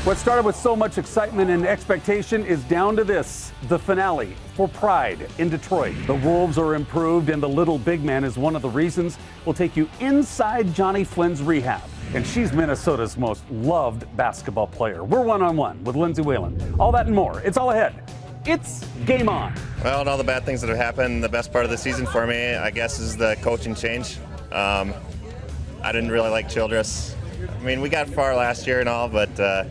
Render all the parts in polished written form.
What started with so much excitement and expectation is down to this, the finale for Pride in Detroit. The Wolves are improved and the little big man is one of the reasons. We'll take you inside Jonny Flynn's rehab. And she's Minnesota's most loved basketball player. We're one-on-one with Lindsey, Whalen. All that and more. It's all ahead. It's game on. Well, and all the bad things that have happened, the best part of the season for me, I guess, is the coaching change. I didn't really like Childress. I mean, we got far last year and all, but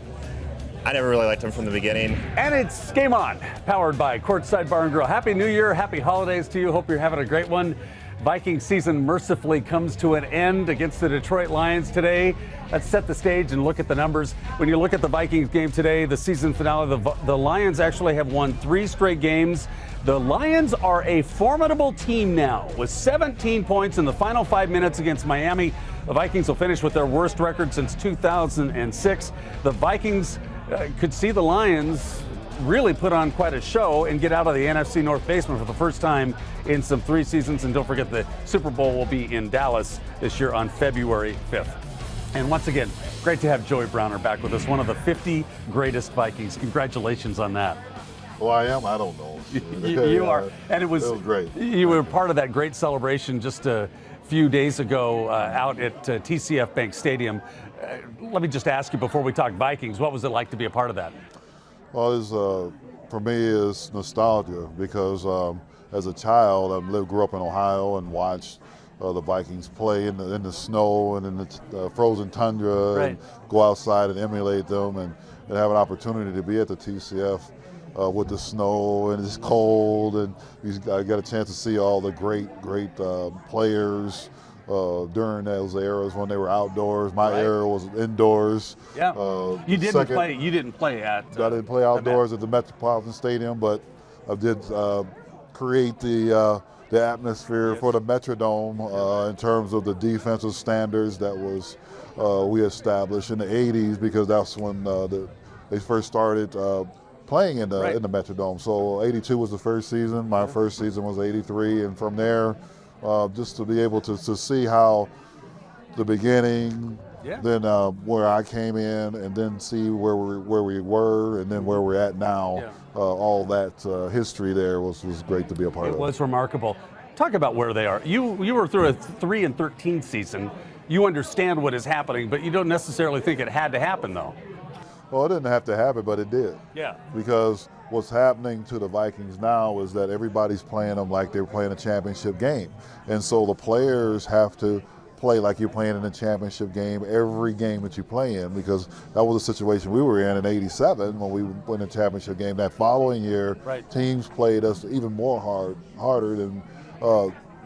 I never really liked him from the beginning. And it's game on, powered by Courtside Bar and Grill. Happy New Year, happy holidays to you. Hope you're having a great one. Viking season mercifully comes to an end against the Detroit Lions today. Let's set the stage and look at the numbers. When you look at the Vikings game today, the season finale, the Lions actually have won 3 straight games. The Lions are a formidable team now with 17 points in the final 5 minutes against Miami. The Vikings will finish with their worst record since 2006. The Vikings could see the Lions really put on quite a show and get out of the NFC North basement for the first time in some 3 seasons. And don't forget, the Super Bowl will be in Dallas this year on February 5th. And once again, great to have Joey Browner back with us, one of the 50 greatest Vikings. Congratulations on that. Well, I am. I don't know. You are. And it was great. You were part of that great celebration just a few days ago out at TCF Bank Stadium. Let me just ask you before we talk Vikings, what was it like to be a part of that? Well, it's, for me, it's nostalgia because as a child, I grew up in Ohio and watched the Vikings play in the snow and in the frozen tundra, right, and go outside and emulate them and have an opportunity to be at the TCF with the snow and it's cold, and I got a chance to see all the great players during those eras when they were outdoors. My era was indoors. Yeah. You didn't play. You didn't play at. I didn't play outdoors at the Metropolitan Stadium, but I did create the atmosphere, yes, for the Metrodome in terms of the defensive standards that was we established in the '80s, because that's when they first started playing in the Metrodome. So '82 was the first season. My first season was '83, and from there, just to be able to see how the beginning, then where I came in, and then see where we were, and then where we're at now. All that history there was great to be a part of. It was remarkable. Talk about where they are. You were through a 3-13 season. You understand what is happening, but you don't necessarily think it had to happen, though. Well, it didn't have to happen, but it did. Yeah. Because what's happening to the Vikings now is that everybody's playing them like they're playing a championship game. And so the players have to play like you're playing in a championship game every game that you play in, because that was the situation we were in '87 when we went in a championship game. That following year, teams played us even more harder than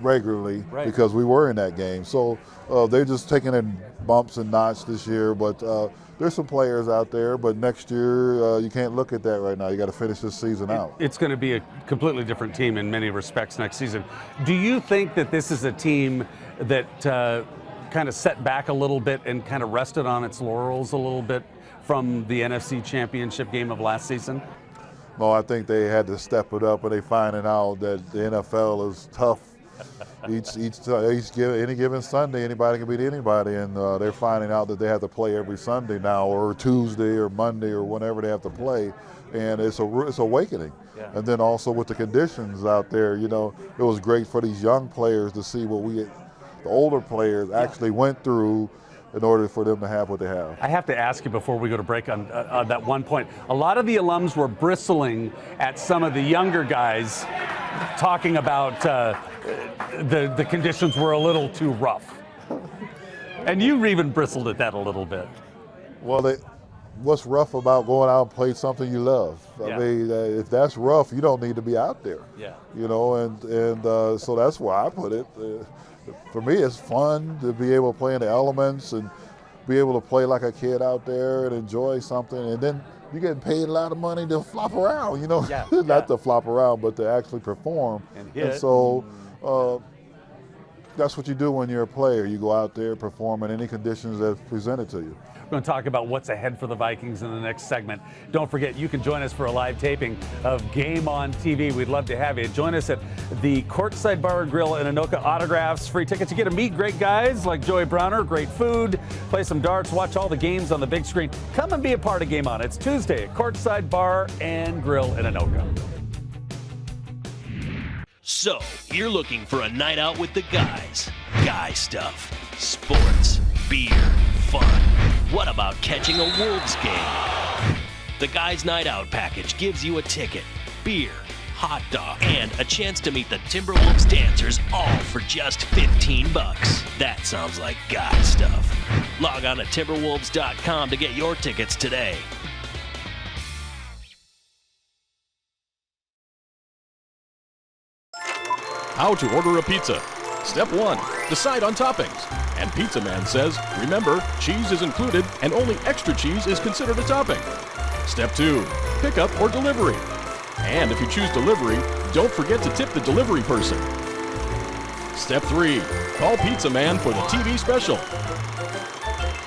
regularly, because we were in that game. So they're just taking in bumps and notch this year, but there's some players out there, but next year you can't look at that right now. You got to finish this season out. It's going to be a completely different team in many respects next season. Do you think that this is a team that kind of set back a little bit and kind of rested on its laurels a little bit from the NFC Championship game of last season? No, I think they had to step it up, and they finding out that the NFL is tough. Any given Sunday, anybody can beat anybody, and they're finding out that they have to play every Sunday now, or Tuesday, or Monday, or whenever they have to play, and it's awakening. Yeah. And then also with the conditions out there, it was great for these young players to see what the older players actually went through in order for them to have what they have. I have to ask you before we go to break on that one point. A lot of the alums were bristling at some of the younger guys talking about the conditions were a little too rough. And you even bristled at that a little bit. Well, what's rough about going out and play something you love? I mean, if that's rough, you don't need to be out there. Yeah. And so that's why I put it. For me, it's fun to be able to play in the elements and be able to play like a kid out there and enjoy something. And then you're getting paid a lot of money to flop around, not to flop around, but to actually perform. And hit. And so that's what you do when you're a player. You go out there, perform in any conditions that's presented to you. We're going to talk about what's ahead for the Vikings in the next segment. Don't forget, you can join us for a live taping of Game on TV. We'd love to have you. Join us at the Courtside Bar and Grill in Anoka. Autographs, free tickets. You get to meet great guys like Joey Browner, great food, play some darts, watch all the games on the big screen. Come and be a part of Game On. It's Tuesday at Courtside Bar and Grill in Anoka. So, you're looking for a night out with the guys. Guy stuff, sports, beer, fun. What about catching a Wolves game? The Guys Night Out package gives you a ticket, beer, hot dog, and a chance to meet the Timberwolves dancers, all for just $15. That sounds like guy stuff. Log on to timberwolves.com to get your tickets today. How to order a pizza. Step 1, decide on toppings. And Pizza Man says, remember, cheese is included and only extra cheese is considered a topping. Step 2, pickup or delivery. And if you choose delivery, don't forget to tip the delivery person. Step 3, call Pizza Man for the TV special.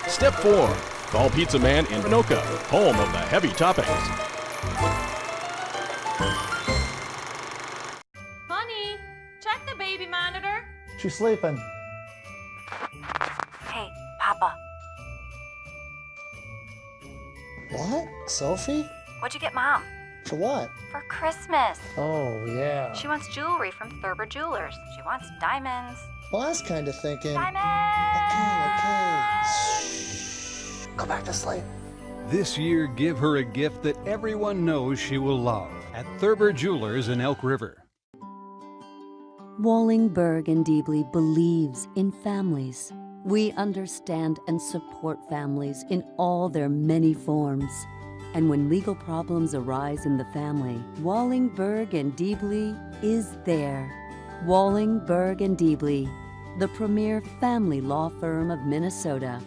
Step 4, call Pizza Man in Anoka, home of the heavy toppings. Honey, check the baby monitor. She's sleeping. Hey, Papa. What? Sophie? What'd you get Mom? For what? For Christmas. Oh, yeah. She wants jewelry from Thurber Jewelers. She wants diamonds. Well, I was kind of thinking. Diamonds! Okay. Shh. Go back to sleep. This year, give her a gift that everyone knows she will love at Thurber Jewelers in Elk River. Wallingberg and Diebly believes in families. We understand and support families in all their many forms. And when legal problems arise in the family, Wallingberg and Diebly is there. Wallingberg and Diebly, the premier family law firm of Minnesota.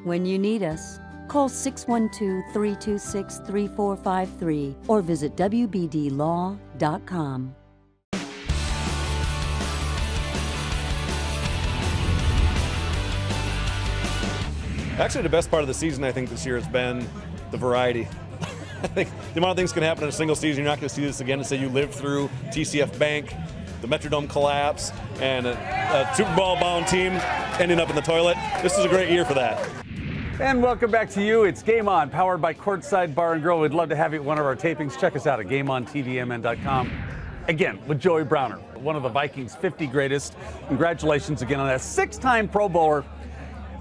When you need us, call 612-326-3453 or visit wbdlaw.com. Actually, the best part of the season, I think, this year has been the variety. I think the amount of things can happen in a single season. You're not going to see this again. To say you lived through TCF Bank, the Metrodome collapse, and a Super Bowl-bound team ending up in the toilet. This is a great year for that. And welcome back to you. It's Game On, powered by Courtside Bar and Grill. We'd love to have you at one of our tapings. Check us out at GameOnTVMN.com. Again, with Joey Browner, one of the Vikings' 50 greatest. Congratulations again on that. 6-time Pro Bowler.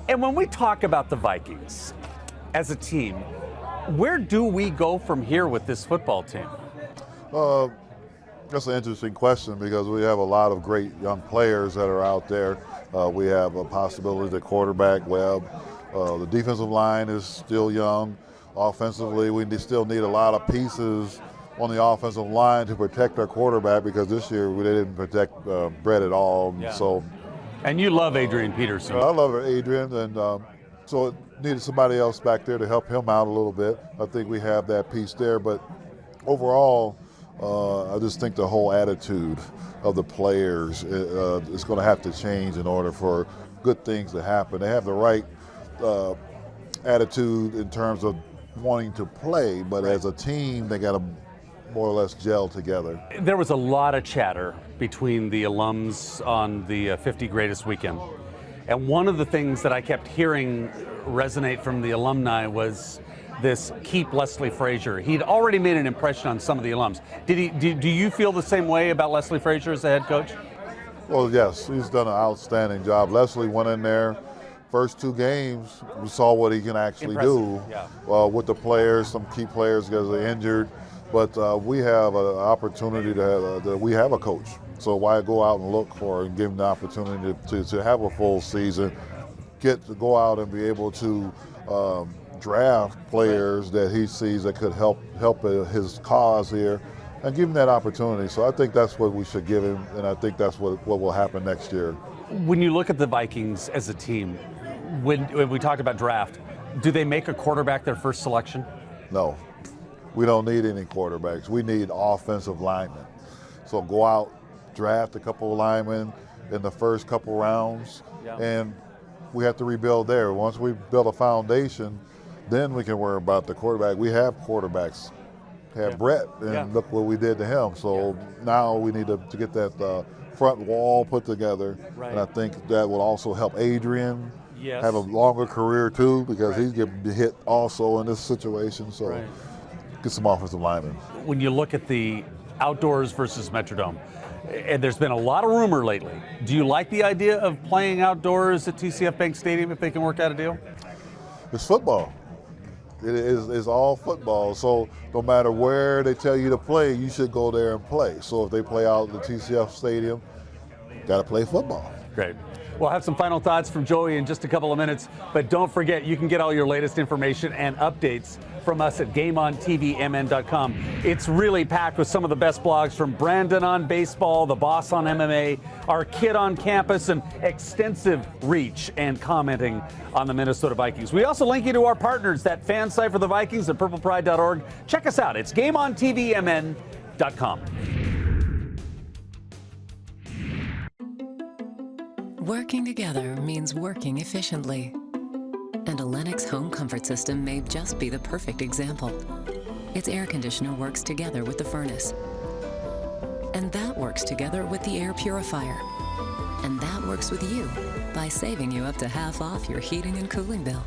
And when we talk about the Vikings as a team, where do we go from here with this football team? That's an interesting question because we have a lot of great young players that are out there. We have a possibility at quarterback, Webb. The defensive line is still young. Offensively, we still need a lot of pieces on the offensive line to protect our quarterback because this year they didn't protect Brett at all. Yeah. So. And you love Adrian Peterson. I love Adrian, and so it needed somebody else back there to help him out a little bit. I think we have that piece there, but overall, I just think the whole attitude of the players is going to have to change in order for good things to happen. They have the right attitude in terms of wanting to play, but as a team, they got to more or less gel together. There was a lot of chatter between the alums on the 50 Greatest weekend. And one of the things that I kept hearing resonate from the alumni was this keep Leslie Frazier. He'd already made an impression on some of the alums. Do you feel the same way about Leslie Frazier as the head coach? Well, yes, he's done an outstanding job. Leslie went in there, first 2 games, we saw what he can actually do with the players, some key players because they're injured. But we have an opportunity we have a coach. So why go out and look for and give him the opportunity to have a full season, get to go out and be able to draft players that he sees that could help his cause here and give him that opportunity. So I think that's what we should give him, and I think that's what will happen next year. When you look at the Vikings as a team, when we talked about draft, do they make a quarterback their first selection? No. We don't need any quarterbacks. We need offensive linemen. So go out, draft a couple of linemen, in the first couple rounds, Yeah. and we have to rebuild there. Once we build a foundation, then we can worry about the quarterback. We have quarterbacks. Have Brett, and look what we did to him. So now we need to get that front wall put together, and I think that will also help Adrian have a longer career too, because he's getting hit also in this situation. So get some offensive linemen. When you look at the outdoors versus Metrodome, and there's been a lot of rumor lately, do you like the idea of playing outdoors at TCF Bank Stadium if they can work out a deal? It's football. It's all football. So no matter where they tell you to play, you should go there and play. So if they play out at the TCF Stadium, got to play football. Great. We'll have some final thoughts from Joey in just a couple of minutes, but don't forget you can get all your latest information and updates from us at GameOnTVMN.com. It's really packed with some of the best blogs, from Brandon on baseball, the boss on MMA, our kid on campus, and extensive reach and commenting on the Minnesota Vikings. We also link you to our partners, that fan site for the Vikings at purplepride.org. Check us out. It's GameOnTVMN.com. Working together means working efficiently. And a Lennox home comfort system may just be the perfect example. Its air conditioner works together with the furnace. And that works together with the air purifier. And that works with you by saving you up to half off your heating and cooling bill.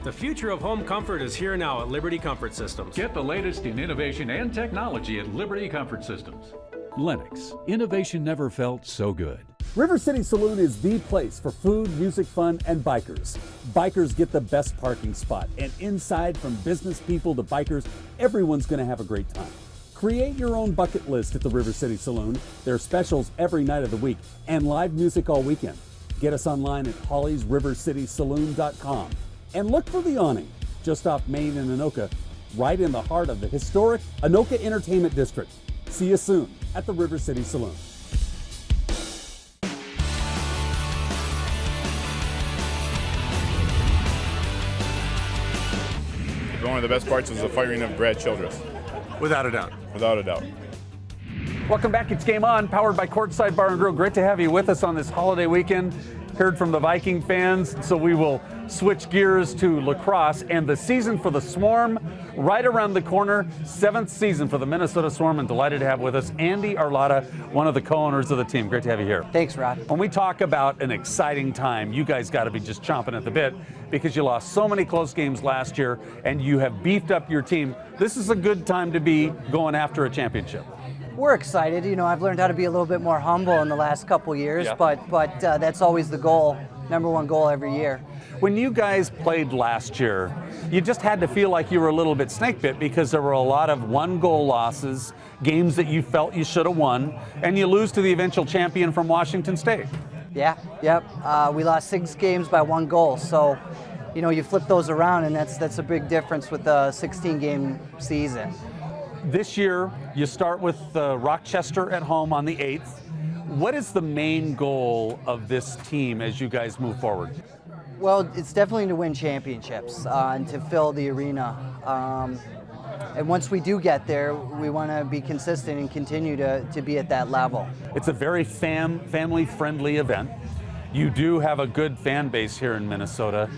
The future of home comfort is here now at Liberty Comfort Systems. Get the latest in innovation and technology at Liberty Comfort Systems. Lennox, innovation never felt so good. River City Saloon is the place for food, music, fun, and bikers. Bikers get the best parking spot, and inside, from business people to bikers, everyone's going to have a great time. Create your own bucket list at the River City Saloon. There are specials every night of the week and live music all weekend. Get us online at HolliesRiverCitySaloon.com and look for the awning just off Main and Anoka, right in the heart of the historic Anoka Entertainment District. See you soon at the River City Saloon. One of the best parts was the firing of Brad Childress. Without a doubt. Without a doubt. Welcome back. It's Game On, powered by Courtside Bar and Grill. Great to have you with us on this holiday weekend. Heard from the Viking fans, so we will switch gears to lacrosse and the season for the Swarm right around the corner. 7th season for the Minnesota Swarm, and delighted to have with us Andy Arlotta, one of the co-owners of the team. Great to have you here. Thanks, Rod. When we talk about an exciting time, you guys got to be just chomping at the bit, because you lost so many close games last year and you have beefed up your team. This is a good time to be going after a championship. We're excited. You know, I've learned how to be a little bit more humble in the last couple years, but that's always the goal, #1 goal every year. When you guys played last year, you just had to feel like you were a little bit snake bit, because there were a lot of 1-goal losses, games that you felt you should have won, and you lose to the eventual champion from Washington State. Yeah, yep. We lost 6 games by 1 goal. So, you know, you flip those around, and that's a big difference with the 16-game season. This year, you start with Rochester at home on the 8th. What is the main goal of this team as you guys move forward? Well, it's definitely to win championships and to fill the arena. And once we do get there, we want to be consistent and continue to be at that level. It's a very family-friendly event. You do have a good fan base here in Minnesota.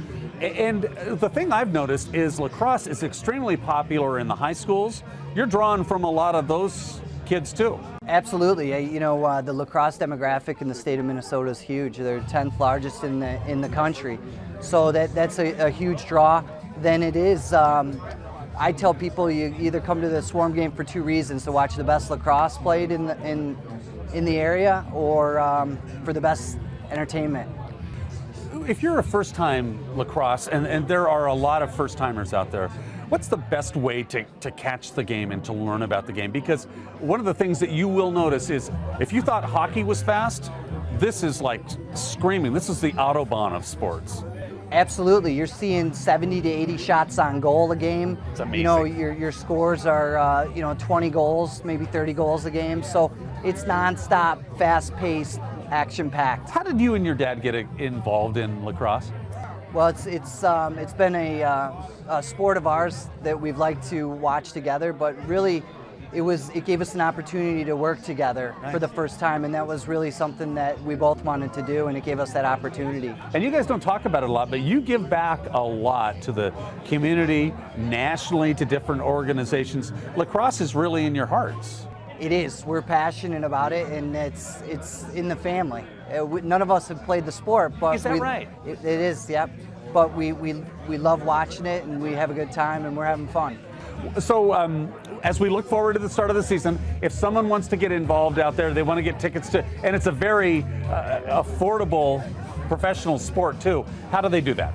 And the thing I've noticed is lacrosse is extremely popular in the high schools. You're drawing from a lot of those kids too. Absolutely. You know, the lacrosse demographic in the state of Minnesota is huge. They're 10th largest in the country. So that's a huge draw. Then it is, I tell people you either come to the Swarm game for 2 reasons: to watch the best lacrosse played in the area, or for the best entertainment. If you're a first-time lacrosse, and there are a lot of first-timers out there, what's the best way to catch the game and to learn about the game? Because one of the things that you will notice is, if you thought hockey was fast, this is like screaming. This is the Autobahn of sports. Absolutely. You're seeing 70 to 80 shots on goal a game. It's amazing. You know, your scores are, 20 goals, maybe 30 goals a game. So it's nonstop, fast-paced, action-packed. How did you and your dad get involved in lacrosse? Well, it's been a sport of ours that we've liked to watch together, but really it gave us an opportunity to work together for the first time, and that was really something that we both wanted to do, and it gave us that opportunity. And you guys don't talk about it a lot, but you give back a lot to the community, nationally, to different organizations. Lacrosse is really in your hearts. It is. We're passionate about it, and it's in the family. None of us have played the sport, but is that right? It is, yep. But we love watching it, and we have a good time, and we're having fun. So as we look forward to the start of the season, if someone wants to get involved out there, they want to get tickets to, and it's a very affordable professional sport too, how do they do that?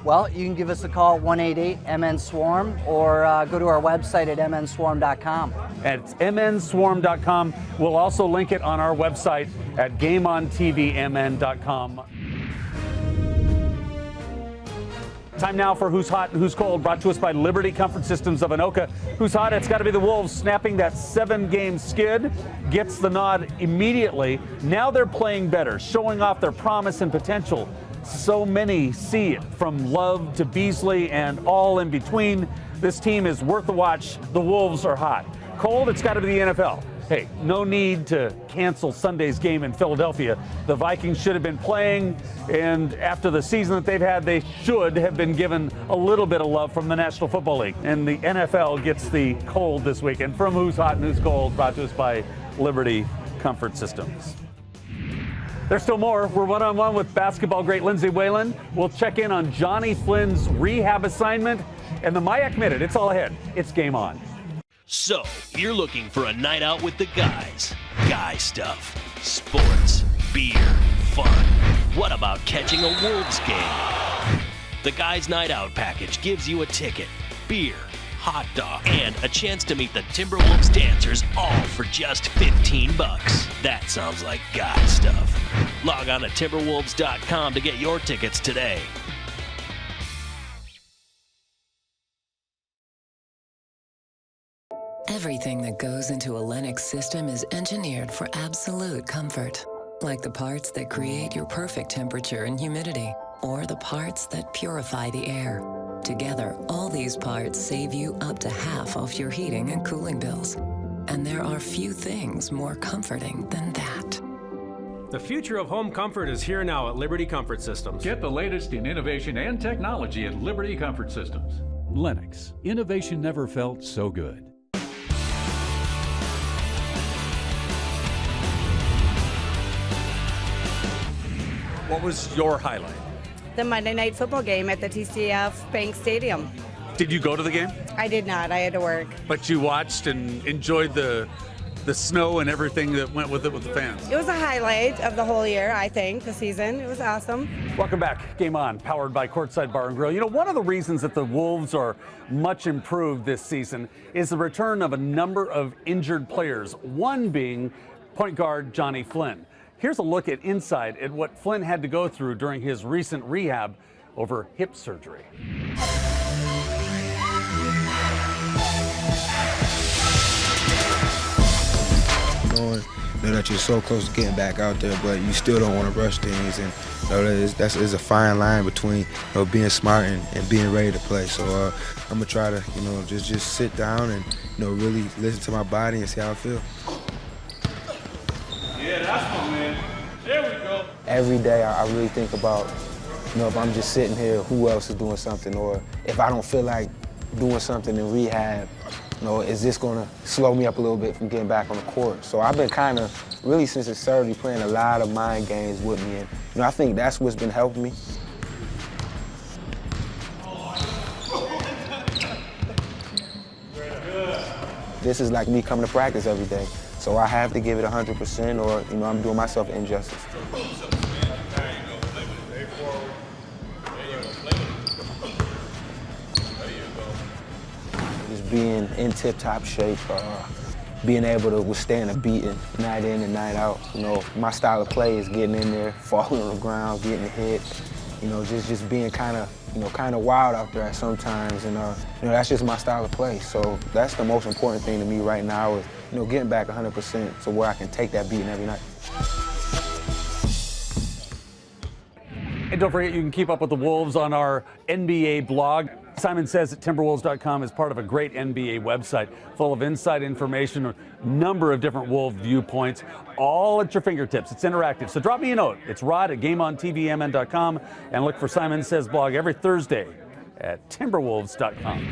Well, you can give us a call, 188-MN-SWARM, or go to our website at mnswarm.com. At mnswarm.com. We'll also link it on our website at gameontvmn.com. Time now for Who's Hot and Who's Cold, brought to us by Liberty Comfort Systems of Anoka. Who's hot? It's got to be the Wolves, snapping that 7-game skid. Gets the nod immediately. Now they're playing better, showing off their promise and potential. So many see it, from Love to Beasley and all in between. This team is worth a watch. The Wolves are hot. Cold, it's got to be the NFL. Hey, no need to cancel Sunday's game in Philadelphia. The Vikings should have been playing, and after the season that they've had, they should have been given a little bit of love from the National Football League. And the NFL gets the cold this weekend. From Who's Hot and Who's Cold, brought to us by Liberty Comfort Systems. There's still more. We're one-on-one with basketball great Lindsey Whalen. We'll check in on Jonny Flynn's rehab assignment and the MIAC Minute. It's all ahead. It's game on. So, you're looking for a night out with the guys. Guy stuff. Sports. Beer. Fun. What about catching a Wolves game? The Guys Night Out package gives you a ticket, beer, hot dog, and a chance to meet the Timberwolves dancers, all for just $15. That sounds like guy stuff. Log on to timberwolves.com to get your tickets today. Everything that goes into a Lennox system is engineered for absolute comfort. Like the parts that create your perfect temperature and humidity, or the parts that purify the air. Together, all these parts save you up to half off your heating and cooling bills. And there are few things more comforting than that. The future of home comfort is here now at Liberty Comfort Systems. Get the latest in innovation and technology at Liberty Comfort Systems. Lennox, innovation never felt so good. What was your highlight? The Monday Night Football game at the TCF Bank Stadium. Did you go to the game? I did not. I had to work. But you watched and enjoyed the snow and everything that went with it with the fans. It was a highlight of the whole year, I think, the season. It was awesome. Welcome back. Game On, powered by Courtside Bar and Grill. You know, one of the reasons that the Wolves are much improved this season is the return of a number of injured players, one being point guard Jonny Flynn. Here's a look inside at what Flynn had to go through during his recent rehab over hip surgery. Know that you're so close to getting back out there, but you still don't want to rush things, and that's a fine line between being smart and being ready to play. So I'm gonna try to just sit down and really listen to my body and see how I feel. Yeah, that's my man. There we go. Every day I really think about, if I'm just sitting here, who else is doing something, or if I don't feel like doing something in rehab, is this gonna slow me up a little bit from getting back on the court? So I've been kind of, really since the surgery, playing a lot of mind games with me, and I think that's what's been helping me. This is like me coming to practice every day. So I have to give it 100%, or I'm doing myself injustice. Just being in tip-top shape, being able to withstand a beating night in and night out. My style of play is getting in there, falling on the ground, getting hit. Just being kind of wild out there at sometimes, and that's just my style of play. So that's the most important thing to me right now is, getting back 100% to where I can take that beating every night. And don't forget, you can keep up with the Wolves on our NBA blog. Simon Says at Timberwolves.com is part of a great NBA website full of inside information, a number of different Wolf viewpoints, all at your fingertips. It's interactive. So drop me a note. It's Rod at GameOnTVMN.com, and look for Simon Says blog every Thursday at Timberwolves.com.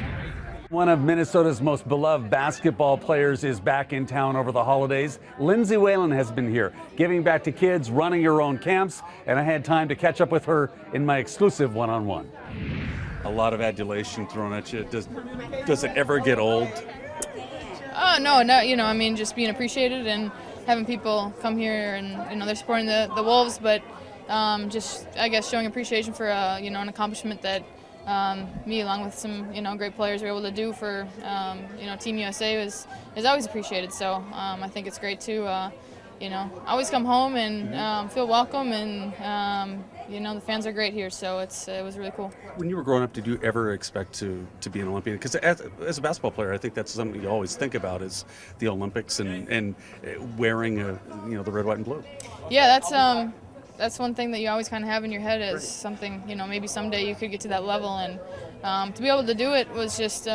One of Minnesota's most beloved basketball players is back in town over the holidays. Lindsey Whalen has been here, giving back to kids, running her own camps, and I had time to catch up with her in my exclusive one-on-one. A lot of adulation thrown at you. Does it ever get old? No, I mean, just being appreciated and having people come here and, they're supporting the Wolves, but just, I guess, showing appreciation for, an accomplishment that me, along with some, great players, were able to do for, Team USA is always appreciated. So I think it's great to, always come home and feel welcome, and the fans are great here. So it was really cool. When you were growing up, did you ever expect to be an Olympian? Because as a basketball player, I think that's something you always think about is the Olympics and wearing the red, white, and blue. Yeah, that's one thing that you always kind of have in your head as something, maybe someday you could get to that level, and to be able to do it was just,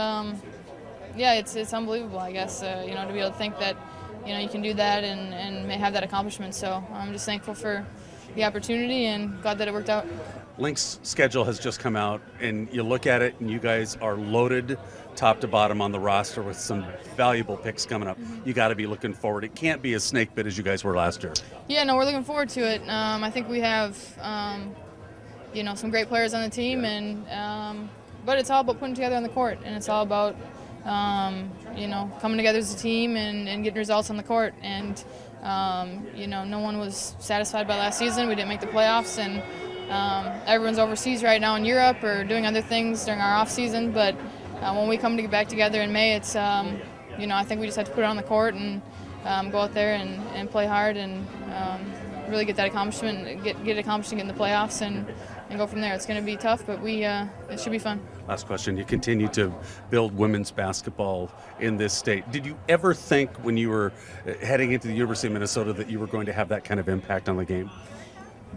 it's unbelievable, I guess, to be able to think that, you can do that and may have that accomplishment. So I'm just thankful for the opportunity and glad that it worked out. Link's schedule has just come out, and you look at it, and you guys are loaded top to bottom on the roster with some valuable picks coming up. You got to be looking forward. It can't be as snake bit as you guys were last year. Yeah, no, we're looking forward to it. I think we have, some great players on the team, and but it's all about putting together on the court, and it's all about, coming together as a team and getting results on the court. And no one was satisfied by last season. We didn't make the playoffs, and everyone's overseas right now in Europe or doing other things during our off season. But when we come to get back together in May, it's I think we just have to put it on the court and go out there and play hard and really get that accomplishment, get accomplishing in the playoffs and go from there. It's going to be tough, but it should be fun. Last question. You continue to build women's basketball in this state. Did you ever think when you were heading into the University of Minnesota that you were going to have that kind of impact on the game?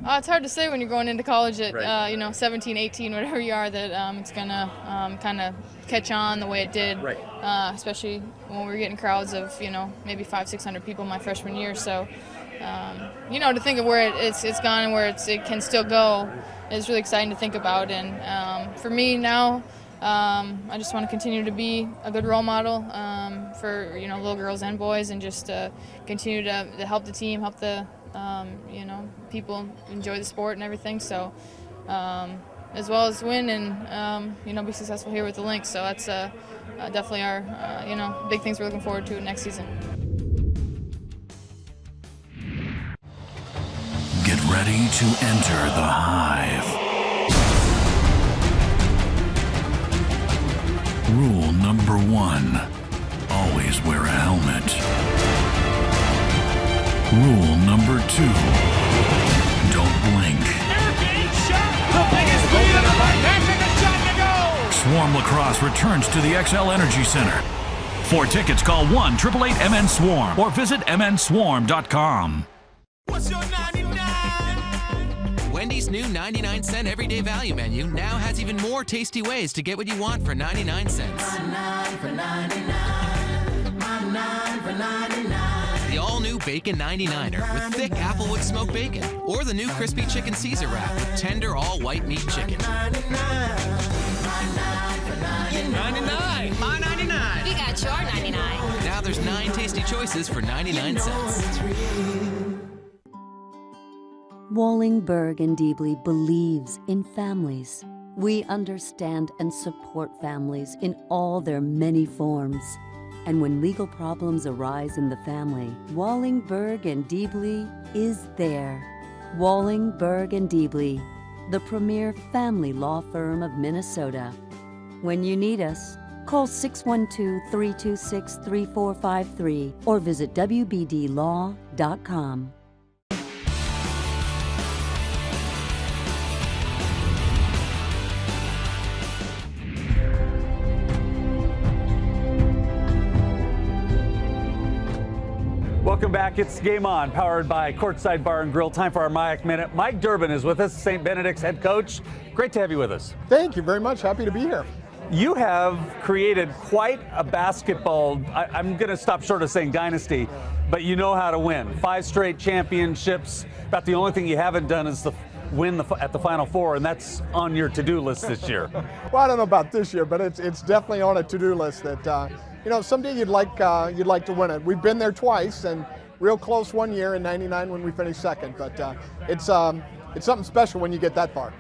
It's hard to say when you're going into college at 17, 18, whatever you are, that it's going to kind of catch on the way it did, especially when we were getting crowds of maybe 500-600 people my freshman year. So to think of where it's gone and where it can still go is really exciting to think about. And for me now, I just want to continue to be a good role model for little girls and boys, and just continue to help the team, help the people enjoy the sport and everything. So as well as win and be successful here with the Lynx. So that's definitely our big things we're looking forward to next season. Get ready to enter the hive. Rule number 1, always wear a helmet. Rule number 2, don't blink. Swarm Lacrosse returns to the XL Energy Center. For tickets, call 1-888-MN-SWARM or visit MNSwarm.com. What's your 99? Wendy's new 99-cent everyday value menu now has even more tasty ways to get what you want for 99 cents. My 9 for 99. My 9 for 99. The all-new Bacon 99er with thick applewood smoked bacon, or the new crispy chicken Caesar wrap with tender all-white meat chicken. 99. My 99. We got your 99. Now there's 9 tasty choices for 99 cents. Wallingberg and Deebly believes in families. We understand and support families in all their many forms. And when legal problems arise in the family, Wallingberg and Deebly is there. Wallingberg and Deebly, the premier family law firm of Minnesota. When you need us, call 612-326-3453 or visit wbdlaw.com. Welcome back. It's Game On, powered by Courtside Bar and Grill. Time for our MIAC Minute. Mike Durbin is with us, St. Benedict's head coach. Great to have you with us. Thank you very much. Happy to be here. You have created quite a basketball, I'm going to stop short of saying dynasty, but you know how to win. 5 straight championships. About the only thing you haven't done is win at the Final Four, and that's on your to-do list this year. Well, I don't know about this year, but it's definitely on a to-do list that, someday you'd like to win it. We've been there twice, and real close one year in '99 when we finished second, but it's something special when you get that far.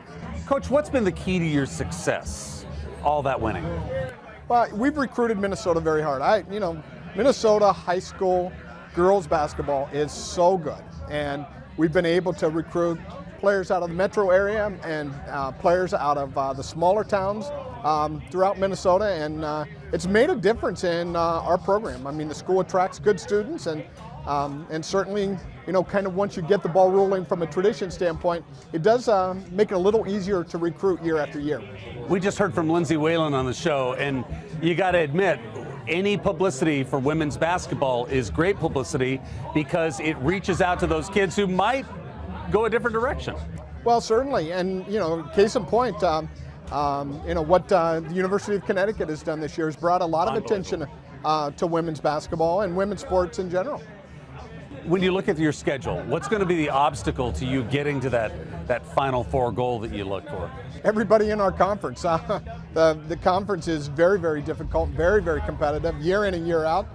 Coach, what's been the key to your success? All that winning. Well, we've recruited Minnesota very hard. Minnesota high school girls basketball is so good, and we've been able to recruit players out of the metro area and players out of the smaller towns throughout Minnesota, and it's made a difference in our program. I mean, the school attracts good students, and certainly, kind of once you get the ball rolling from a tradition standpoint, it does make it a little easier to recruit year after year. We just heard from Lindsey Whalen on the show, and you got to admit, any publicity for women's basketball is great publicity because it reaches out to those kids who might go a different direction. Well, certainly, and case in point, what the University of Connecticut has done this year has brought a lot of attention to women's basketball and women's sports in general. When you look at your schedule, what's going to be the obstacle to you getting to that Final Four goal that you look for? Everybody in our conference. The conference is very, very difficult, very, very competitive, year in and year out.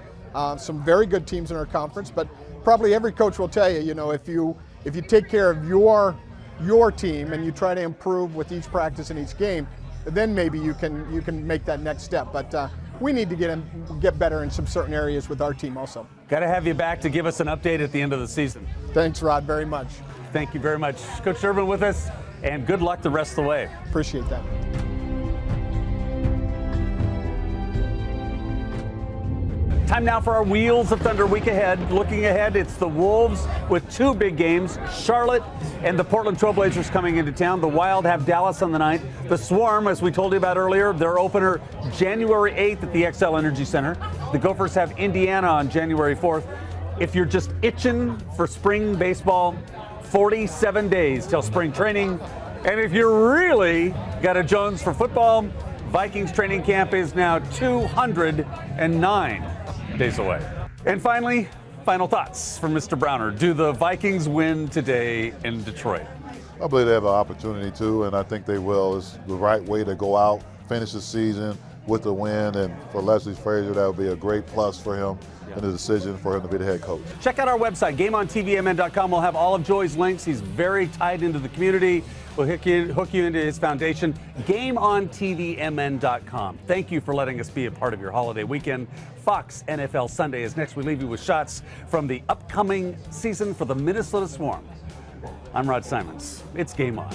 Some very good teams in our conference, but probably every coach will tell you, if you take care of your team and you try to improve with each practice and each game, then maybe you can make that next step. But we need to get better in some certain areas with our team also. Got to have you back to give us an update at the end of the season. Thanks, Rod, very much. Thank you very much. Coach Durbin with us, and good luck the rest of the way. Appreciate that. Time now for our Wheels of Thunder week ahead. Looking ahead, it's the Wolves with 2 big games, Charlotte and the Portland Trailblazers coming into town. The Wild have Dallas on the 9th. The Swarm, as we told you about earlier, their opener January 8th at the XL Energy Center. The Gophers have Indiana on January 4th. If you're just itching for spring baseball, 47 days till spring training. And if you really got a Jones for football, Vikings training camp is now 209 days away. And finally, final thoughts from Mr. Browner. Do the Vikings win today in Detroit? I believe they have an opportunity to, and I think they will. It's the right way to go out, finish the season with the win, and for Leslie Frazier, that would be a great plus for him in the decision for him to be the head coach. Check out our website, GameOnTVMN.com. We'll have all of Joey's links. He's very tied into the community. We'll hook you into his foundation, GameOnTVMN.com. Thank you for letting us be a part of your holiday weekend. Fox NFL Sunday is next. We leave you with shots from the upcoming season for the Minnesota Swarm. I'm Rod Simons. It's Game On.